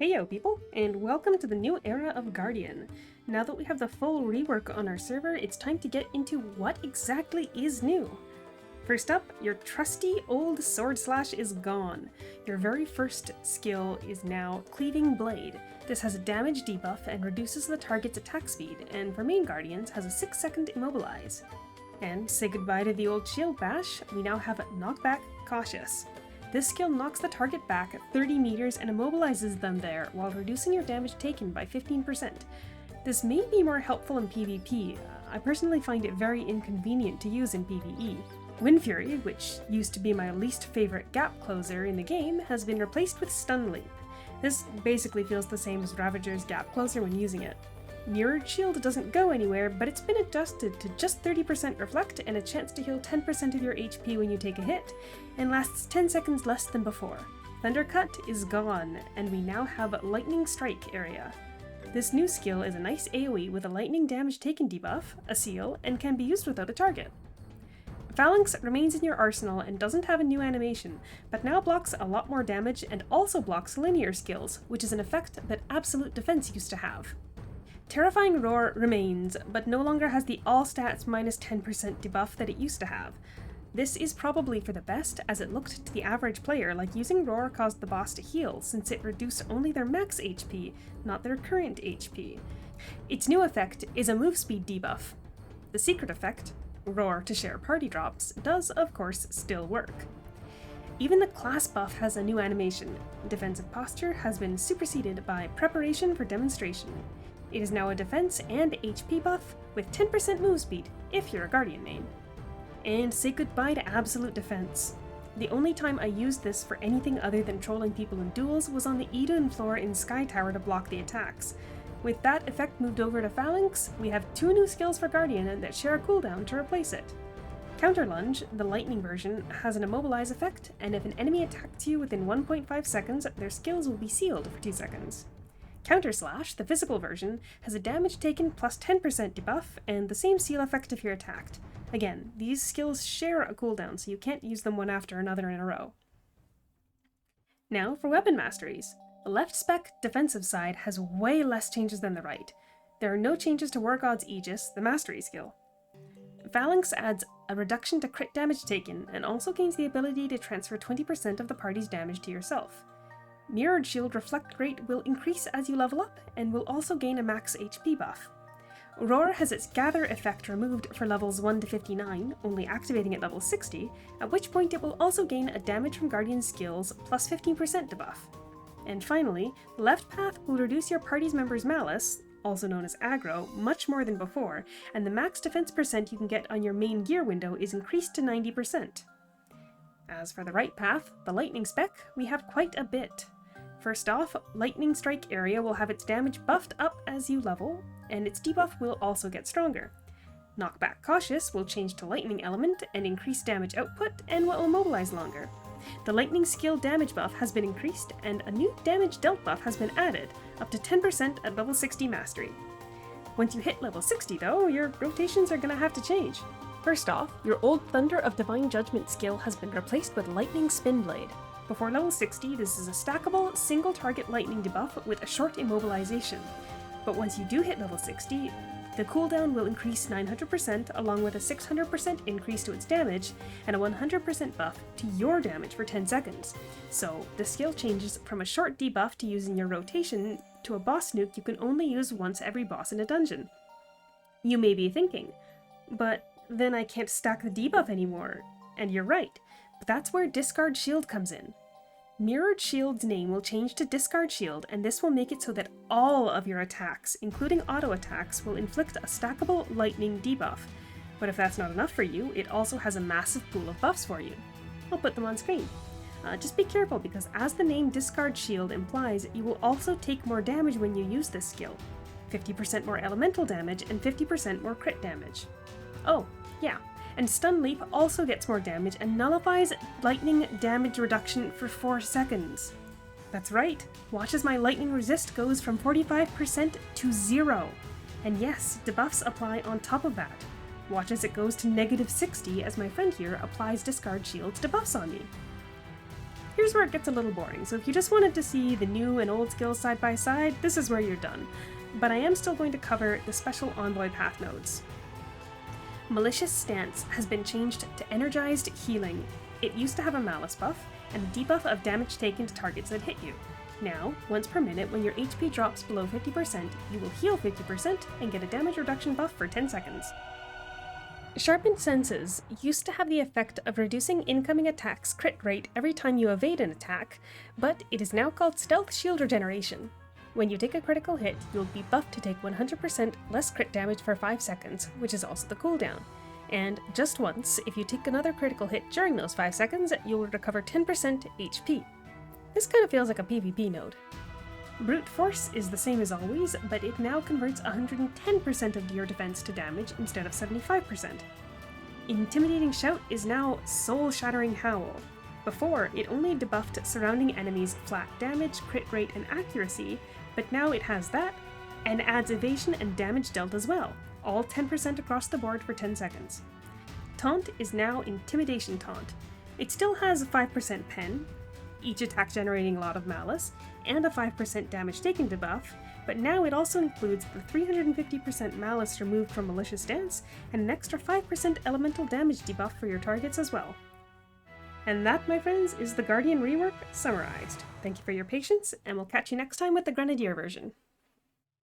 Hey yo people, and welcome to the new era of Guardian. Now that we have the full rework on our server, it's time to get into what exactly is new. First up, your trusty old sword slash is gone. Your very first skill is now Cleaving Blade. This has a damage debuff and reduces the target's attack speed, and for main guardians has a 6-second immobilize. And say goodbye to the old shield bash, we now have Knockback Cautious. This skill knocks the target back 30 meters and immobilizes them there while reducing your damage taken by 15%. This may be more helpful in PvP. I personally find it very inconvenient to use in PvE. Wind Fury, which used to be my least favorite gap closer in the game, has been replaced with Stun Leap. This basically feels the same as Ravager's gap closer when using it. Mirrored Shield doesn't go anywhere, but it's been adjusted to just 30% reflect and a chance to heal 10% of your HP when you take a hit, and lasts 10 seconds less than before. Thundercut is gone, and we now have Lightning Strike area. This new skill is a nice AoE with a lightning damage taken debuff, a seal, and can be used without a target. Phalanx remains in your arsenal and doesn't have a new animation, but now blocks a lot more damage and also blocks linear skills, which is an effect that Absolute Defense used to have. Terrifying Roar remains, but no longer has the all stats minus 10% debuff that it used to have. This is probably for the best, as it looked to the average player like using Roar caused the boss to heal, since it reduced only their max HP, not their current HP. Its new effect is a move speed debuff. The secret effect, Roar to share party drops, does of course still work. Even the class buff has a new animation. Defensive Posture has been superseded by Preparation for Demonstration. It is now a defense and HP buff with 10% move speed if you're a Guardian main. And say goodbye to Absolute Defense. The only time I used this for anything other than trolling people in duels was on the Eden floor in Sky Tower to block the attacks. With that effect moved over to Phalanx, we have 2 new skills for Guardian that share a cooldown to replace it. Counter Lunge, the lightning version, has an immobilize effect, and if an enemy attacks you within 1.5 seconds, their skills will be sealed for 2 seconds. Counter Slash, the physical version, has a damage taken plus 10% debuff and the same seal effect if you're attacked. Again, these skills share a cooldown, so you can't use them one after another in a row. Now for weapon masteries. The left spec defensive side has way less changes than the right. There are no changes to War God's Aegis, the mastery skill. Phalanx adds a reduction to crit damage taken and also gains the ability to transfer 20% of the party's damage to yourself. Mirrored Shield reflect rate will increase as you level up and will also gain a max HP buff. Roar has its gather effect removed for levels 1 to 59, only activating at level 60, at which point it will also gain a damage from Guardian skills plus 15% debuff. And finally, the left path will reduce your party's members' malice, also known as aggro, much more than before, and the max defense percent you can get on your main gear window is increased to 90%. As for the right path, the lightning spec, we have quite a bit. First off, Lightning Strike area will have its damage buffed up as you level, and its debuff will also get stronger. Knockback Cautious will change to Lightning Element and increase damage output and will immobilize longer. The Lightning Skill damage buff has been increased, and a new damage dealt buff has been added, up to 10% at level 60 Mastery. Once you hit level 60 though, your rotations are gonna have to change. First off, your old Thunder of Divine Judgment skill has been replaced with Lightning Spin Blade. Before level 60, this is a stackable, single-target lightning debuff with a short immobilization. But once you do hit level 60, the cooldown will increase 900% along with a 600% increase to its damage and a 100% buff to your damage for 10 seconds. So the skill changes from a short debuff to use in your rotation to a boss nuke you can only use once every boss in a dungeon. You may be thinking, but then I can't stack the debuff anymore. And you're right. But that's where Discard Shield comes in. Mirrored Shield's name will change to Discard Shield, and this will make it so that all of your attacks, including auto attacks, will inflict a stackable lightning debuff. But if that's not enough for you, it also has a massive pool of buffs for you. I'll put them on screen. Just be careful, because as the name Discard Shield implies, you will also take more damage when you use this skill. 50% more elemental damage and 50% more crit damage. Oh, yeah. And Stun Leap also gets more damage and nullifies lightning damage reduction for 4 seconds. That's right, watch as my lightning resist goes from 45% to 0. And yes, debuffs apply on top of that. Watch as it goes to -60 as my friend here applies Discard Shield's debuffs on me. Here's where it gets a little boring, so if you just wanted to see the new and old skills side by side, this is where you're done. But I am still going to cover the special Envoy path nodes. Malicious Stance has been changed to Energized Healing. It used to have a Malice buff, and a debuff of damage taken to targets that hit you. Now, once per minute, when your HP drops below 50%, you will heal 50% and get a damage reduction buff for 10 seconds. Sharpened Senses used to have the effect of reducing incoming attacks' crit rate every time you evade an attack, but it is now called Stealth Shield Regeneration. When you take a critical hit, you'll be buffed to take 100% less crit damage for 5 seconds, which is also the cooldown. And just once, if you take another critical hit during those 5 seconds, you'll recover 10% HP. This kind of feels like a PvP node. Brute Force is the same as always, but it now converts 110% of your defense to damage instead of 75%. Intimidating Shout is now Soul Shattering Howl. Before, it only debuffed surrounding enemies' flat damage, crit rate, and accuracy, but now it has that, and adds evasion and damage dealt as well, all 10% across the board for 10 seconds. Taunt is now Intimidation Taunt. It still has a 5% pen, each attack generating a lot of malice, and a 5% damage taken debuff, but now it also includes the 350% malice removed from Malicious Stance, and an extra 5% elemental damage debuff for your targets as well. And that, my friends, is the Guardian rework summarized. Thank you for your patience, and we'll catch you next time with the Grenadier version.